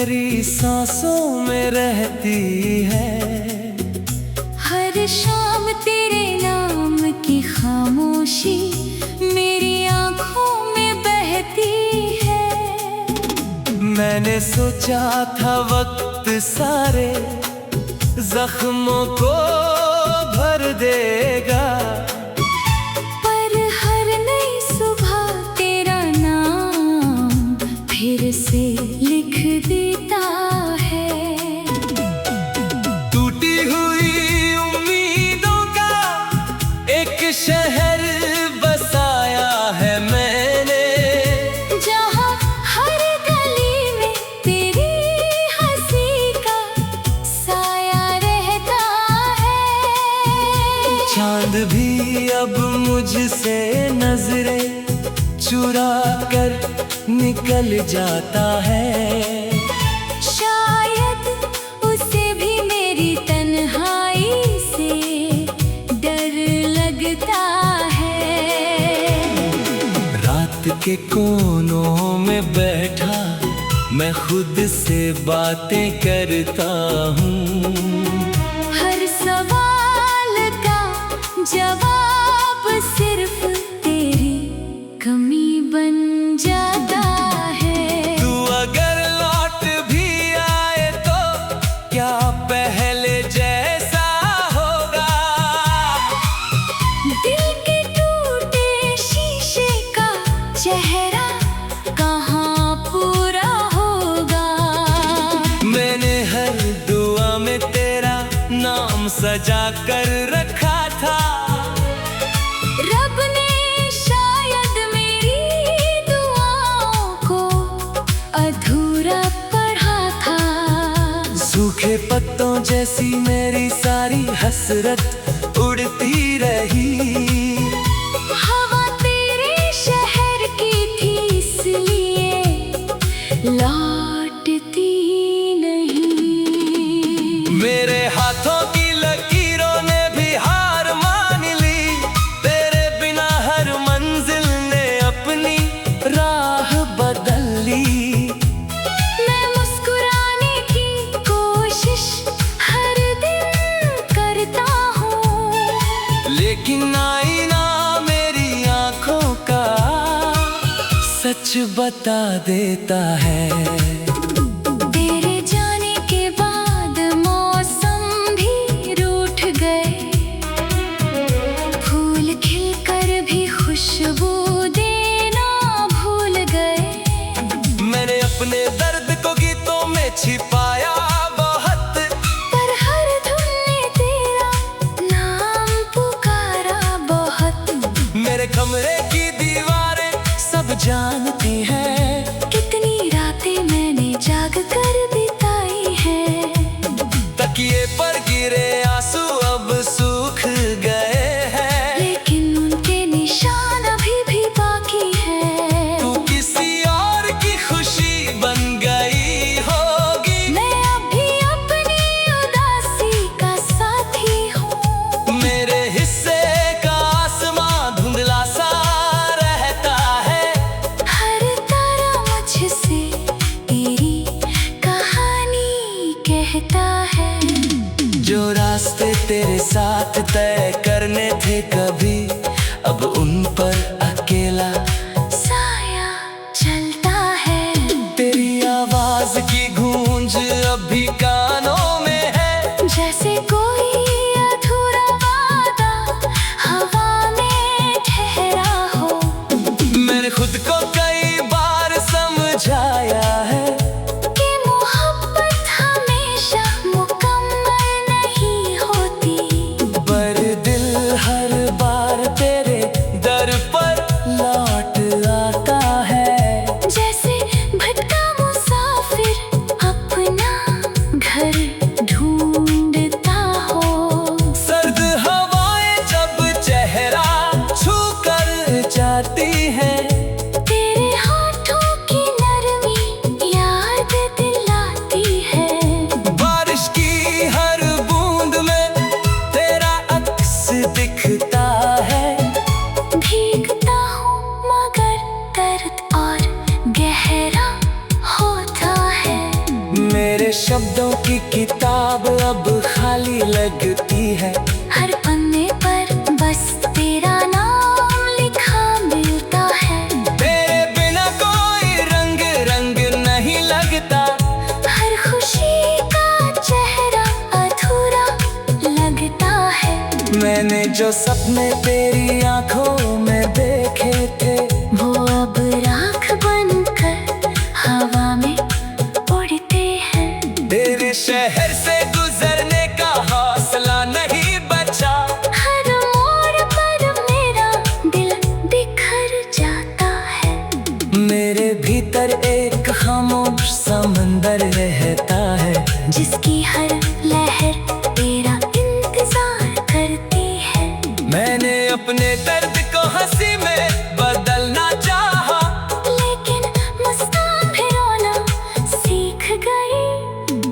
मेरी सांसों में रहती है। हर शाम तेरे नाम की खामोशी मेरी आंखों में बहती है। मैंने सोचा था वक्त सारे जख्मों को भर देगा, पर हर नई सुबह तेरा नाम फिर से लिख देता है। टूटी हुई उम्मीदों का एक शहर बसाया है मैंने, जहाँ हर गली में तेरी हंसी का साया रहता है। चांद भी अब मुझसे नजरें चुरा कर निकल जाता है। शायद उसे भी मेरी तन्हाई से डर लगता है। रात के कोनों में बैठा मैं खुद से बातें करता हूँ। हर सवाल का जवाब सिर्फ तेरी कमी बन जाता है। तू अगर लौट भी आए तो क्या पहले जैसा होगा? दिल के टूटे शीशे का चेहरा कहाँ पूरा होगा? मैंने हर दुआ में तेरा नाम सजा कर रखा था। रब ने शायद मेरी दुआओं को अधूरा पढ़ा था। सूखे पत्तों जैसी मेरी सारी हसरत उड़ती रही। हवा तेरे शहर की थी इसलिए लौटती नहीं। मेरे हाथों की लकीरों ने भी हार मान ली, तेरे बिना हर मंजिल ने अपनी राह बदल ली। मैं मुस्कुराने की कोशिश हर दिन करता हूँ, लेकिन आईना मेरी आंखों का सच बता देता है। तेरे जाने के बाद मौसम भी रूठ गए, फूल खिलकर भी खुशबू देना भूल गए। मैंने अपने दर्द को गीतों में छिपाया बहुत, पर हर धुन ने तेरा नाम पुकारा बहुत। मेरे कमरे की दीवारें सब जानती हैं, कितनी रातें मैंने जाग कर बिताई है। तकिए पर गिरे आंसू अब सूख गए हैं, लेकिन उनके निशान अभी भी बाकी है। तू किसी और की खुशी बन गई होगी। मैं अभी अपनी उदासी का साथी हूँ। मेरे हिस्से का आसमां धुंधला सा रहता है। हर तारा मुझसे तेरी कहानी कहता है। जो रास्ते तेरे साथ तय करने थे कभी, अब उन पर अकेला साया चलता है। तेरी आवाज की गूंज अभी कानों में है, जैसे कोई अधूरा वादा हवा में ठहरा हो। मैंने खुद को कई बार समझाया है कि मोहब्बत हमेशा मुकम्मल नहीं होती। पर दिल हर बार शब्दों की किताब अब खाली लगती है। हर पन्ने पर बस तेरा नाम लिखा मिलता है। तेरे बिना कोई रंग रंग नहीं लगता। हर खुशी का चेहरा अधूरा लगता है। मैंने जो सपने तेरी आंखों में देखे थे, वो अब राख बनकर हवा में उड़ते हैं। तेरे शहर से गुजरने का हौसला नहीं बचा। हर मोड़ पर मेरा दिल बिखर जाता है। मेरे भीतर एक खामोश समंदर रहता है, जिसकी हर लहर तेरा इंतजार करती है। मैंने अपने दर्द को हंसी में बदलना चाहा, लेकिन मुस्कान भी रोना सीख गई।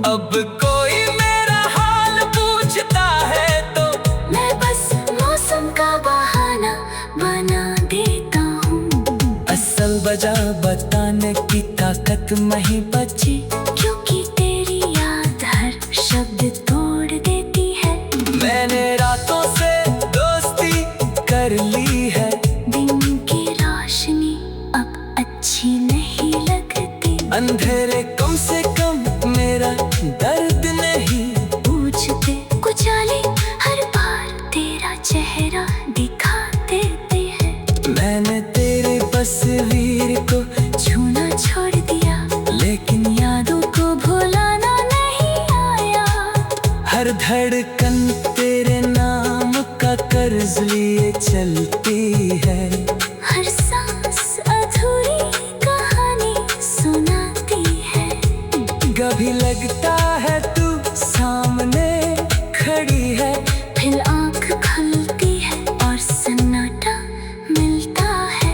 अब कोई मेरा हाल पूछता है तो मैं बस मौसम का बहाना बना देता हूँ। असल वजह बताने की ताकत नहीं बची, क्योंकि तेरी याद हर शब्द तोड़ देती है। मैंने रातों से दोस्ती कर ली है। दिन की रोशनी अब अच्छी नहीं लगती। अंधेरे कम से कम मेरा दर्द नहीं पूछते कुचाले हर बार तेरा चेहरा दिखा देते हैं। मैंने तेरे तस्वीर को छूना छोड़ दिया, लेकिन यादों को भुलाना नहीं आया। हर धड़कन तेरे नाम का कर्ज लिए चलती है। हर सांस अधूरी कहानी सुनाती है। कभी लगता है तू सामने खड़ी है, फिर आँख खुलती है और सन्नाटा मिलता है।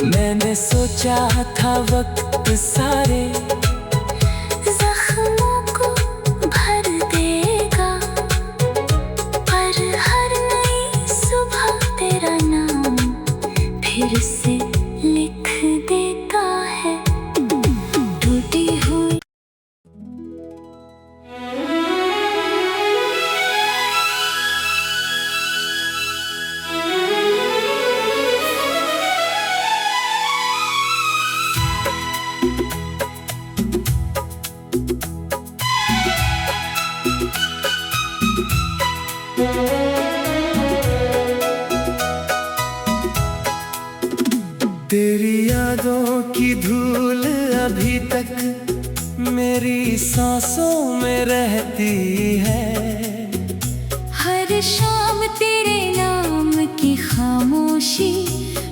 मैंने सोचा था वक्त सारे जख्मों को भर देगा, पर हर नई सुबह तेरा नाम फिर से लिख देता है। टूटी हुई तेरी यादों की धूल अभी तक मेरी सांसों में रहती है। हर शाम तेरे नाम की खामोशी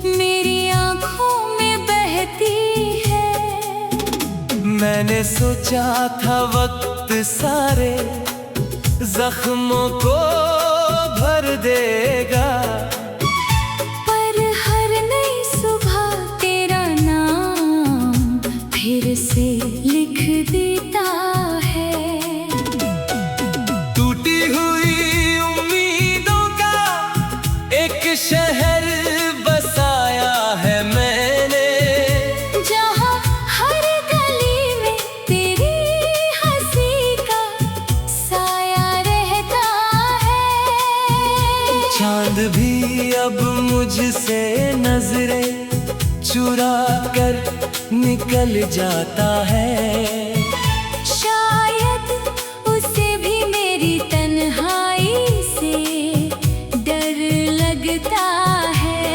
मेरी आँखों में बहती है। मैंने सोचा था वक्त सारे जख्मों को भर देगा, पर हर नई सुबह तेरा नाम फिर से लिख देता है। टूटी हुई उम्मीदों का एक शहर बसाया है मैंने, जहाँ हर गली में तेरी हंसी का साया रहता है। चांद भी अब मुझसे नजरें चुरा कर निकल जाता है। शायद उसे भी मेरी तन्हाई से डर लगता है।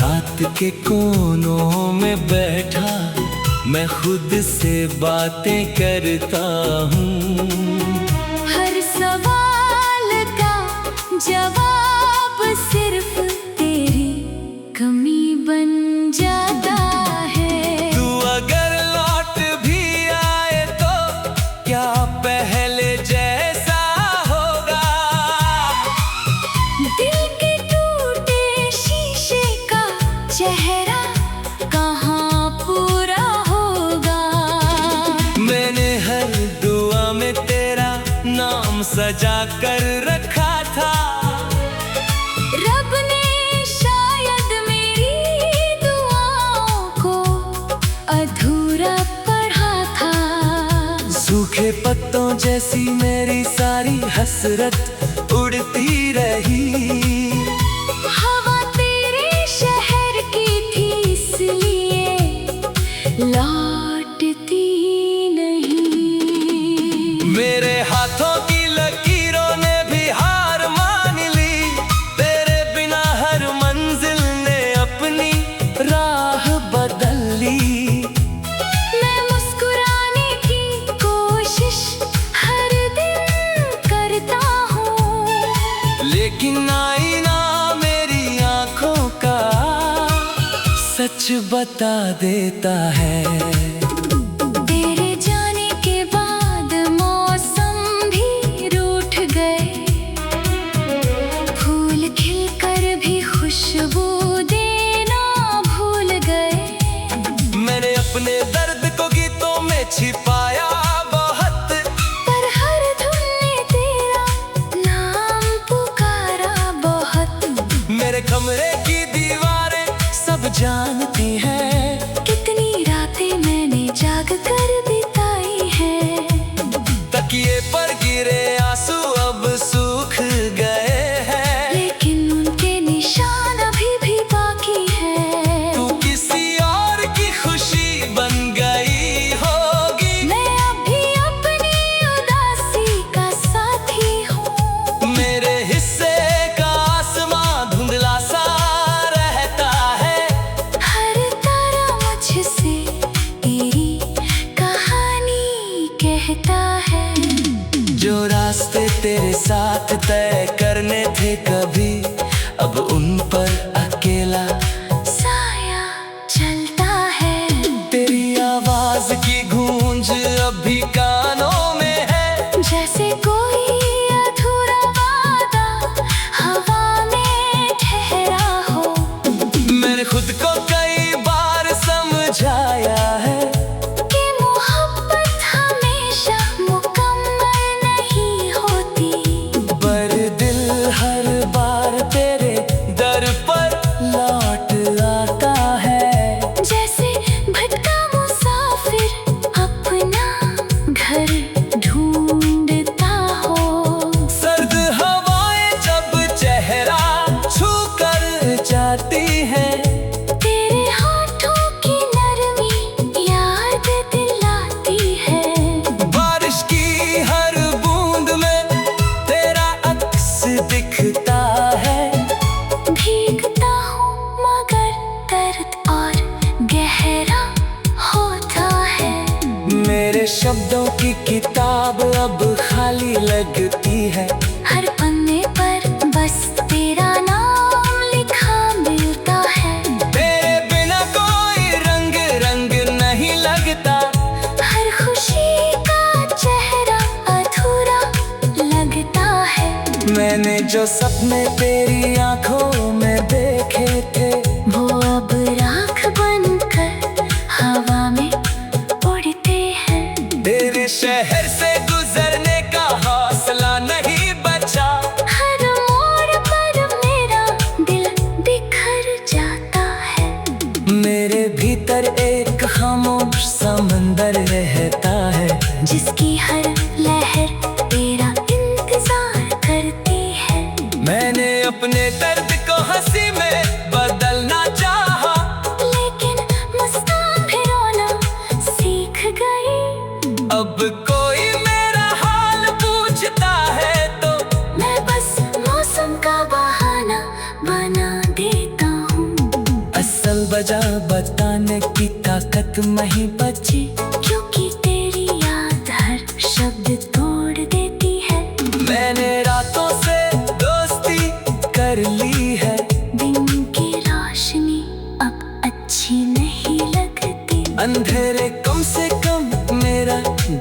रात के कोनों में बैठा मैं खुद से बातें करता हूँ। हर सवाल का जवाब सिर्फ तेरी कमी बन जाता है। तू अगर लौट भी आए तो क्या पहले जैसा होगा? दिल के टूटे शीशे का चेहरा कहाँ पूरा होगा? मैंने हर दुआ में तेरा नाम सजा कर रखा था। रब ने शायद मेरी दुआओं को अधूरा पढ़ा था। के पत्तों जैसी मेरी सारी हसरत उड़ती रही। हवा तेरे शहर की थी इसलिए लौटती नहीं। मेरे हाथों की लकीरों ने भी हार मान ली, तेरे बिना हर मंजिल ने अपनी राह बदल ली। मैं मुस्कुराने की कोशिश हर दिन करता हूँ, लेकिन आईना मेरी आंखों का सच बता देता है। तेरे जाने के बाद मौसम भी रूठ गए, फूल खिलकर भी खुशबू देना भूल गए। मैंने अपने दर्द को गीतों में छिपाया बहुत, पर हर धुन ने तेरा नाम पुकारा बहुत। मेरे कमरे की दीवारें सब जानती हैं, कितनी रातें मैंने जाग कर बिताई है। तकिए पर गिरे आंसू अब सूख गए हैं, लेकिन उनके निशान अभी भी बाकी है। तू किसी और की खुशी बन गई होगी। मैं अभी अपनी उदासी का साथी हूँ, मेरे हिस्से का आसमां धुंधला सा रहता है। हर तारा मुझसे तेरी कहानी कहता है। जो रास्ते तेरे साथ तय करने थे कभी, अब उन पर अकेला साया चलता है। तेरी आवाज की गूंज अभी कानों में है, जैसे कोई अधूरा वादा हवा में ठहरा हो। मैंने खुद को कई बार समझाया है, कि मोहब्बत हमेशा मुकम्मल नहीं होती। पर दिल हर बार तेरे दर पर लौट आता है। जैसे भटका मुसाफिर अपना घर ढूंढता हो। सर्द हवाएं जब चेहरा छू कर जाती हैं, तेरे होठों की नरमी याद दिलाती है। बारिश की हर बूंद में तेरा अक्स दिखता है। भीगता हूँ मगर दर्द और गहरा होता है। मेरे शब्दों की किताब अब खाली लगती है, हर पन्ने पर बस तेरा नाम लिखा मिलता है। तेरे बिना कोई रंग रंग नहीं लगता। हर खुशी का चेहरा अधूरा लगता है। मैंने जो सपने तेरी आंखों में देखे थे, वो अब राख बनकर हवा में उड़ते हैं। तेरे शहर से गुजरने का हौसला नहीं बचा। हर मोड़ पर मेरा दिल बिखर जाता है। मेरे भीतर एक खामोश समंदर रहता है, जिसकी हर लहर तेरा इंतजार करती है। मैंने अपने दर्द को हंसी में बदलना चाहा, लेकिन मुस्कान भी रोना सीख गई। अब कोई मेरा हाल पूछता है तो मैं बस मौसम का बहाना बना देता हूँ। असल वजह बताने की ताकत नहीं बची, क्योंकि तेरी याद हर शब्द तोड़ देती है। मैंने रातों से दोस्ती कर ली है, दिन की रोशनी अब अच्छी नहीं लगती। अंधेरे कम से कम मेरा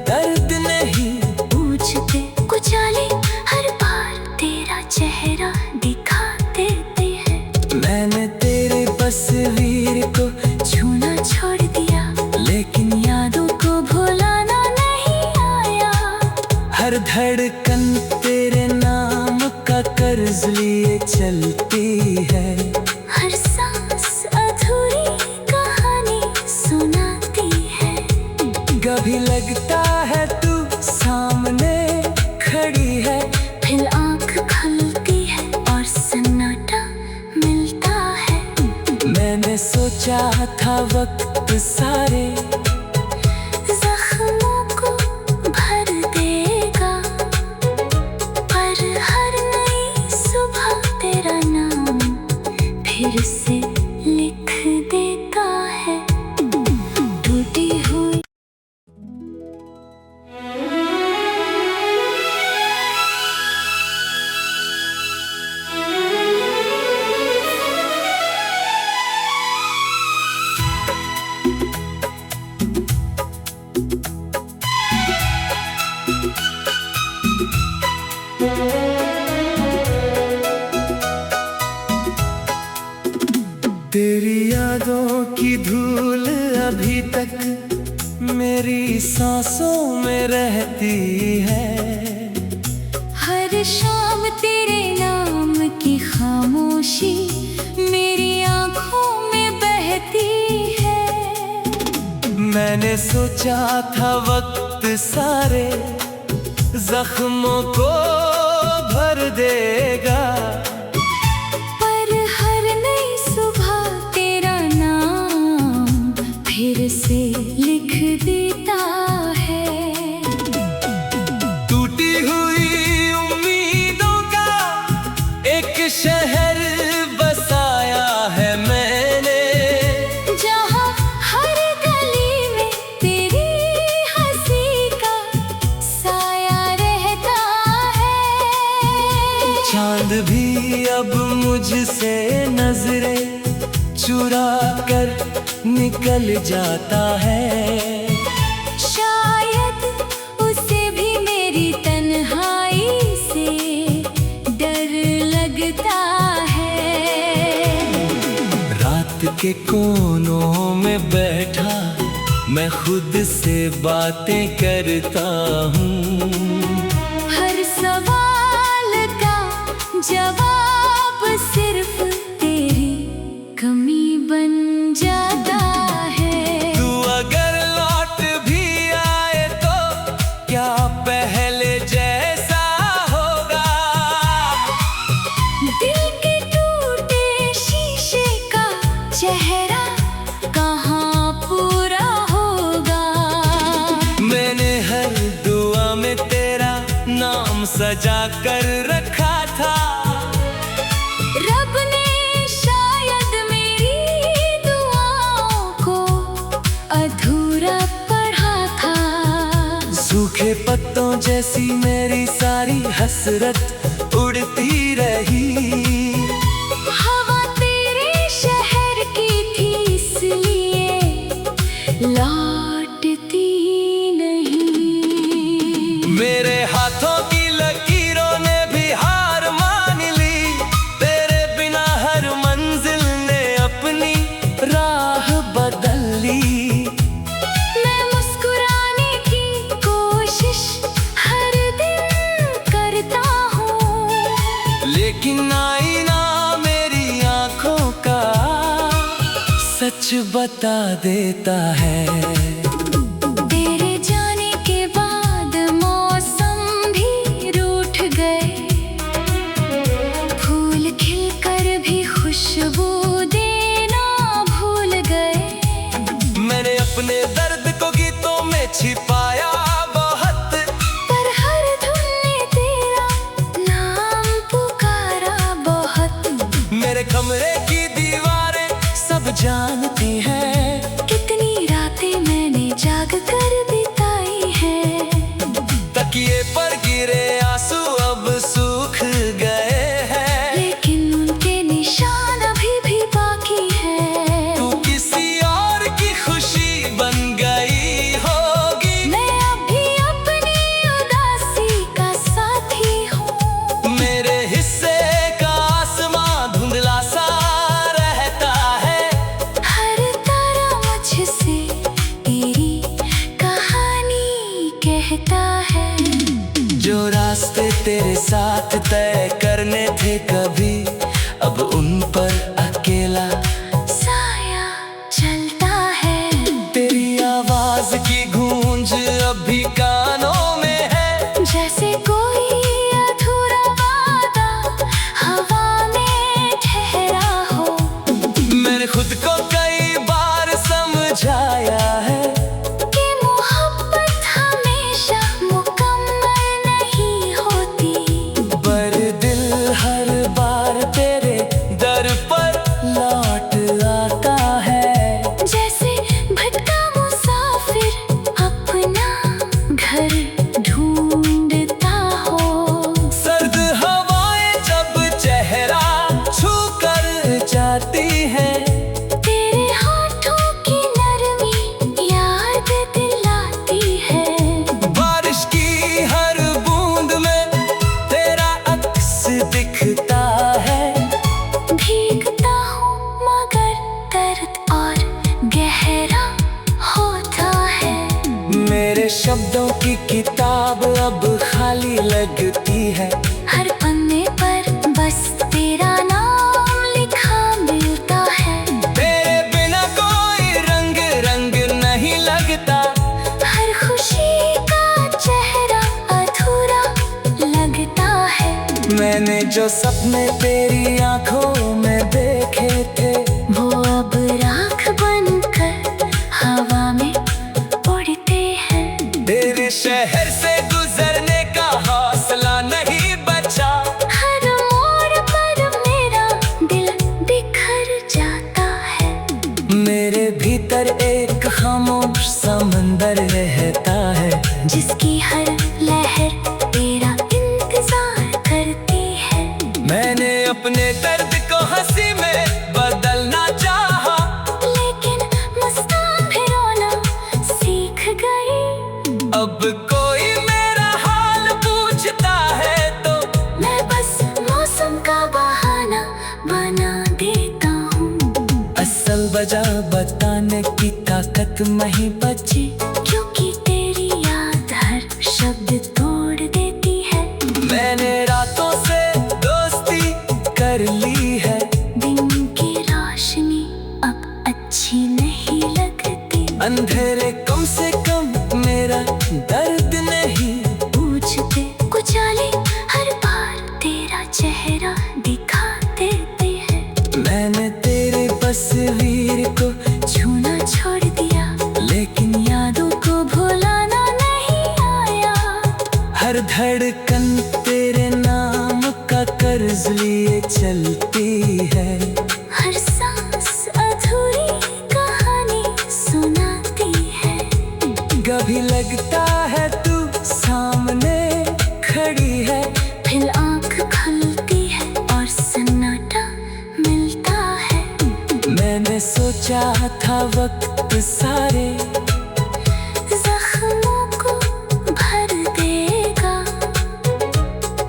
दर्द नहीं पूछते कुचाले हर बार तेरा चेहरा दिखा देते हैं। मैंने तेरे तस्वीर को छूना छोड़ दिया, लेकिन यादों को भुलाना नहीं आया। हर धड़कन तेरे नाम का कर्ज लिए चलती है, हर सांस अधूरी कहानी सुनाती है। कभी लगता है तू सोचा था वक्त सारे जख्मों को भर देगा, पर हर नई सुबह तेरा नाम फिर से लिख देता है। टूटी हुई तेरी यादों की धूल अभी तक मेरी सांसों में रहती है। हर शाम तेरे नाम की खामोशी मेरी आंखों में बहती है। मैंने सोचा था वक्त सारे जख्मों को भर देगा, पर हर नई सुबह तेरा नाम फिर से लिख देता है। टूटी हुई उम्मीदों का एक शहर बसाया है मैंने, जहाँ हर गली में तेरी हंसी का साया रहता है। चांद भी अब मुझसे नजरें चुरा कर निकल जाता है। शायद उसे भी मेरी तन्हाई से डर लगता है। रात के कोनों में बैठा मैं खुद से बातें करता हूँ। हर सवाल का जवाब सिर्फ तेरी कमी बन जाता है। तू अगर लौट भी आए तो क्या पहले जैसा होगा? दिल के टूटे शीशे का चेहरा कहाँ पूरा होगा? मैंने हर दुआ में तेरा नाम सजा कर रखा था। रब ने शायद मेरी दुआओं को अधूरा पढ़ा था। सूखे पत्तों जैसी मेरी सारी हसरत उड़ती रही। हवा तेरे शहर की थी इसलिए लौटती नहीं। मेरे हाथों की लकीरों ने भी हार मान ली, तेरे बिना हर मंजिल ने अपनी राह बदल ली। मैं मुस्कुराने की कोशिश हर दिन करता हूँ, लेकिन आईना मेरी आंखों का सच बता देता है। तेरे जाने के बाद मौसम भी रूठ गए, फूल खिलकर भी खुशबू देना भूल गए। मैंने अपने दर्द को गीतों में छिपाया बहुत, पर हर धुन ने तेरा नाम पुकारा बहुत। मेरे कमरे की दीवारें सब जानती हैं, कितनी रातें मैंने जाग कर बिताई हैं। तकिए पर गिरे आंसू अब सूख गए हैं, लेकिन उनके निशान अभी भी बाकी हैं। तू किसी और की खुशी बन गई होगी। मैं अभी अपनी उदासी का साथी हूँ। मेरे हिस्से का आसमां धुंधला सा रहता है। हर तारा मुझसे तेरी कहानी कहता है। जो रास्ते तेरे साथ तय करने थे कभी, अब उन पर अकेला साया चलता है। तेरी आवाज की गूंज अभी कानों में है, जैसे कोई अधूरा वादा हवा में ठहरा हो। मैंने खुद को तेरे शब्दों की किताब अब खाली लगती है। हर पन्ने पर बस तेरा नाम लिखा मिलता है। तेरे बिना कोई रंग रंग नहीं लगता। हर खुशी का चेहरा अधूरा लगता है। मैंने जो सपने तेरी आंखों में देखे थे, वो अब राख बनकर हवा में उड़ते हैं। तेरे शहर से गुजरने का हौसला नहीं बचा। हर मोड़ पर मेरा दिल बिखर जाता है। मेरे भीतर एक खामोश समंदर रहता है, जिसकी हर लहर तेरा इंतजार करती है। मैंने अपने दर्द को हंसी में बदलना चाहा, लेकिन मुस्कान भी रोना सीख गई। अब कोई मेरा हाल पूछता है तो मैं बस मौसम का बहाना बना देता हूँ। असल वजह बताने की ताकत नहीं बची, क्योंकि तेरी याद हर शब्द तोड़ देती है। मैंने रातों से दोस्ती कर ली है। दिन की रोशनी अब अच्छी नहीं लगती। अंधेरे कम से कम मेरा दर्द नहीं। पूछते कुचाले हर बार तेरा चेहरा दिखा देते हैं। मैंने तेरे तस्वीर को छूना छोड़ दिया, लेकिन यादों को भुलाना नहीं आया। हर धड़कन तेरे नाम का कर्ज लिए चलती है। हर सांस अधूरी कहानी सुनाती है। कभी लगता है तू सामने खड़ी है, फिर आँख खुलती है और सन्नाटा मिलता है। मैंने सोचा था वक्त सारे जख्मों को भर देगा,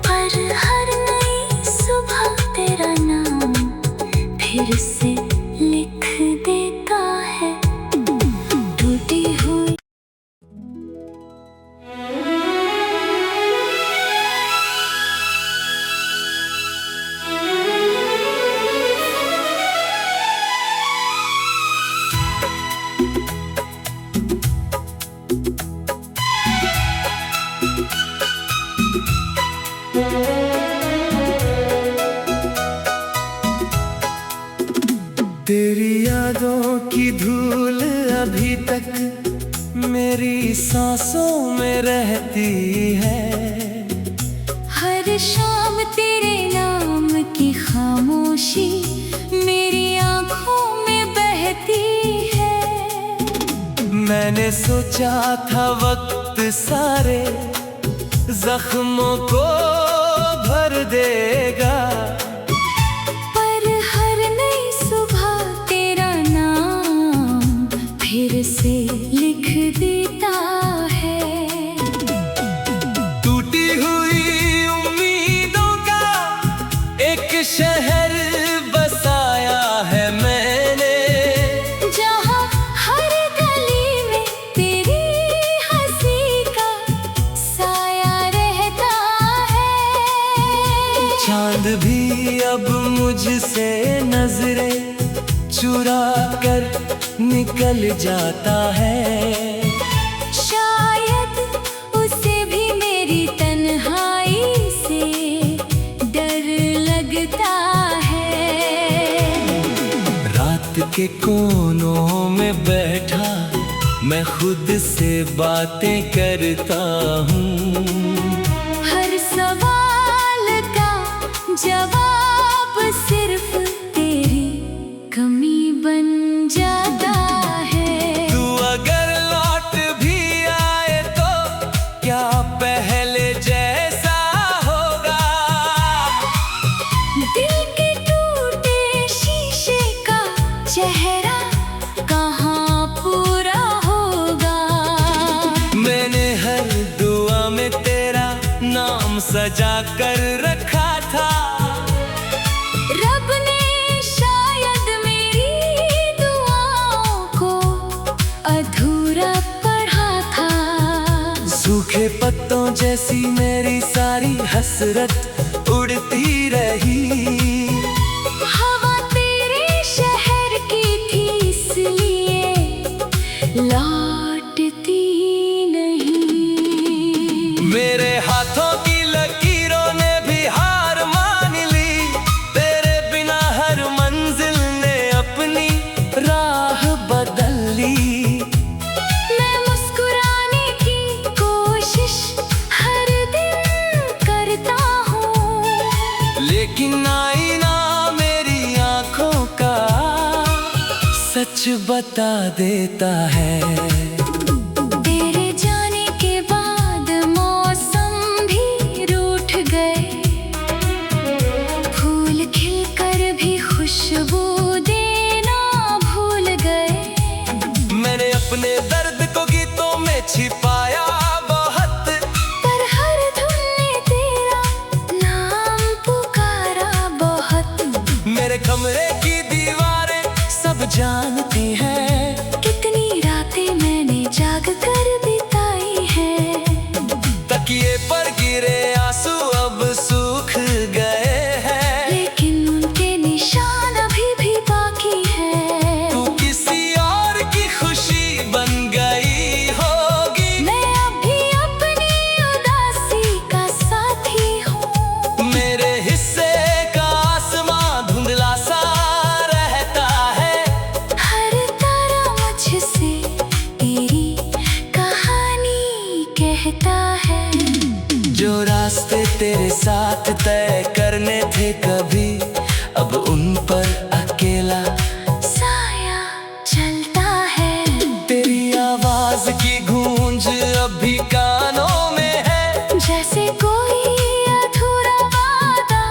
पर हर नई सुबह तेरा नाम फिर से लिख देता है। टूटी हुई तेरी यादों की धूल अभी तक मेरी सांसों में रहती है। हर शाम तेरे नाम की खामोशी मेरी आँखों में बहती है। मैंने सोचा था वक्त सारे जख्मों को भर देगा, पर हर नई सुबह तेरा नाम फिर से लिख देता है। टूटी हुई उम्मीदों का एक शहर बसाया है मैंने, जहाँ हर गली में तेरी हंसी का साया रहता है। चांद भी अब मुझसे नजरें चुरा कर निकल जाता है। शायद उसे भी मेरी तन्हाई से डर लगता है। रात के कोनों में बैठा मैं खुद से बातें करता हूँ। हर सवाल का जवाब सिर्फ तेरी कमी बन जाता है। तू अगर लौट भी आए तो क्या पहले जैसा होगा? दिल के टूटे शीशे का चेहरा कहाँ पूरा होगा? मैंने हर दुआ में तेरा नाम सजा कर रखा था। रब ने शायद मेरी दुआओं को अधूरा पढ़ा था। सूखे पत्तों जैसी मेरी सारी हसरत उड़ती रही। हवा तेरे शहर की थी इसलिए लौटती नहीं। मेरे हाथों की लकीरों ने भी हार मान ली, तेरे बिना हर मंजिल ने अपनी राह बदल ली। मैं मुस्कुराने की कोशिश हर दिन करता हूँ, लेकिन आईना मेरी आंखों का सच बता देता है। तेरे जाने के बाद मौसम भी रूठ गए, फूल खिलकर भी खुशबू देना भूल गए। मैंने अपने दर्द को गीतों में छिपाया बहुत, पर हर धुन ने तेरा नाम पुकारा बहुत। मेरे कमरे की दीवारें सब जानती हैं, कितनी रातें मैंने जाग कर बिताई है। तकिए पर गिरे आंसू अब सूख गए हैं, लेकिन उनके निशान अभी भी बाकी है। तू किसी और की खुशी बन गई होगी। मैं अभी अपनी उदासी का साथी हूँ, मेरे हिस्से का आसमां धुंधला सा रहता है। हर तारा मुझसे तेरी कहानी कहता है। जो रास्ते तेरे साथ तय करने थे कभी, अब उन पर अकेला साया चलता है। तेरी आवाज की गूंज अभी कानों में है, जैसे कोई अधूरा वादा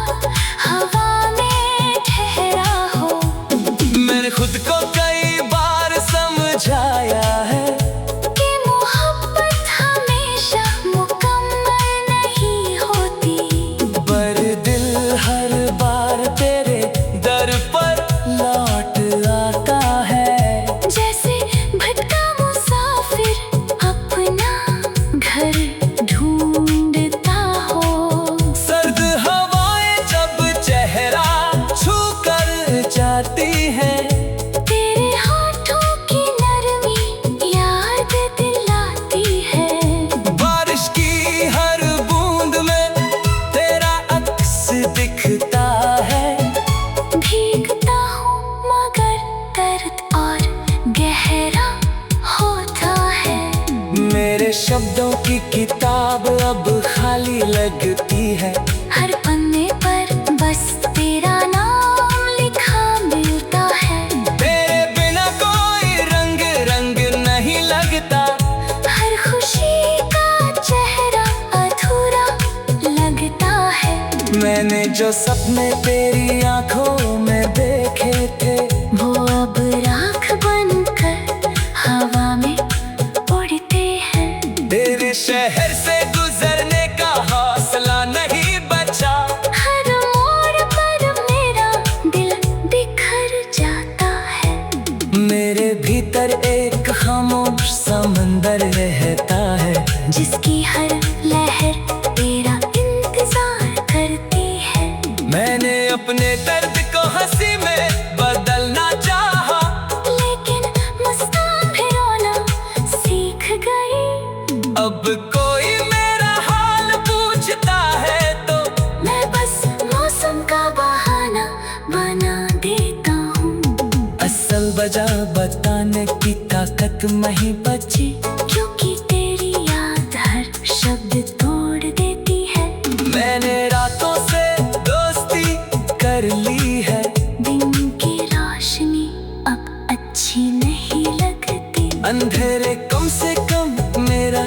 हवा में ठहरा हो। मैंने खुद को कई बार समझाया है, कि मोहब्बत हमेशा मुकम्मल नहीं होती। पर दिल हर बार तेरे दर पर लौट आता है। जैसे भटका मुसाफिर अपना घर ढूंढता हो। सर्द हवाएं जब चेहरा छू कर जाती हैं, तेरे होठों की नरमी याद दिलाती है। बारिश की हर बूंद में तेरा अक्स दिखता है। भीगता हूँ मगर दर्द और गहरा होता है। मेरे शब्दों की किताब अब खाली लगती है, हर पन्ने पर बस तेरा नाम लिखा मिलता है। तेरे बिना कोई रंग रंग नहीं लगता। हर खुशी का चेहरा अधूरा लगता है। मैंने जो सपने तेरी आंखों में देखे थे, वो अब राख बनकर हवा में उड़ते हैं। तेरे शहर से गुजरने का हौसला नहीं बचा। हर मोड़ पर मेरा दिल बिखर जाता है। मेरे भीतर एक खामोश समंदर रहता है, जिसकी हर लहर तेरा इंतजार करती है। मैंने अपने दर्द को हंसी में बदलना चाहा, लेकिन मुस्कान भी रोना सीख गई। अब कोई मेरा हाल पूछता है तो मैं बस मौसम का बहाना बना देता हूँ। असल वजह बताने की ताकत नहीं बची, क्योंकि तेरी याद हर शब्द तोड़ देती है। मैंने रातों से दोस्ती कर ली है, दिन की रोशनी अब अच्छी नहीं लगती। अंधेरे कम से कम मेरा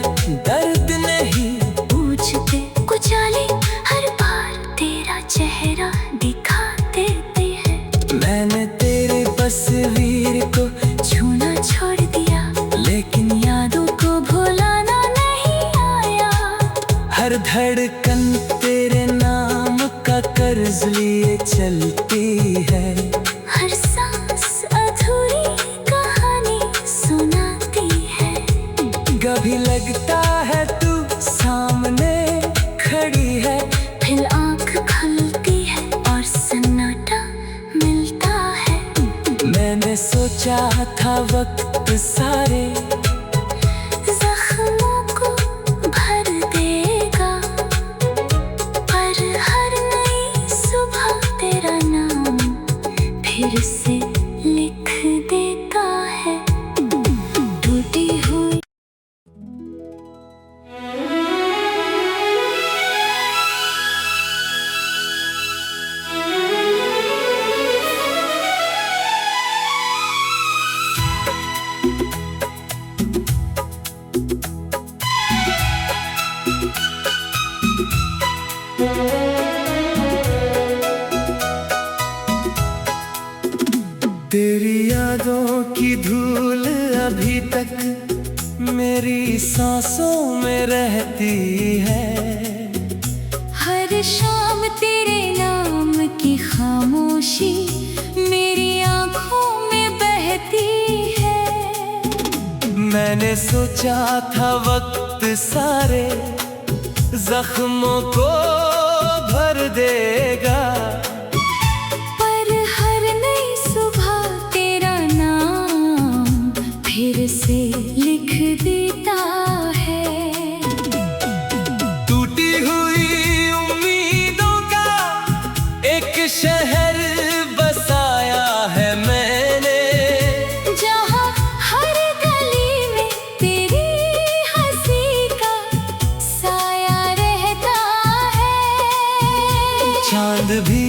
दर्द नहीं। पूछते कुचाले हर बार तेरा चेहरा दिखा देते हैं। मैंने तेरे तस्वीर को छूना छोड़ दिया, लेकिन यादों को भुलाना नहीं आया। हर धड़कन तेरे नाम का कर्ज लिए चलती है। हर सांस अधूरी कहानी सुनाती है। कभी लगता है तू सोचा था वक्त सारे जख्मों को भर देगा, पर हर नई सुबह तेरा नाम फिर से लिख देता है। टूटी हुई तेरी यादों की धूल अभी तक मेरी सांसों में रहती है। हर शाम तेरे नाम की खामोशी मेरी आंखों में बहती है। मैंने सोचा था वक्त सारे जख्मों को भर देगा, पर हर नई सुबह तेरा नाम फिर से लिख देता है। टूटी हुई उम्मीदों का एक शहर बसाया है मैंने, जहाँ हर गली में तेरी हंसी का साया रहता है। चांद भी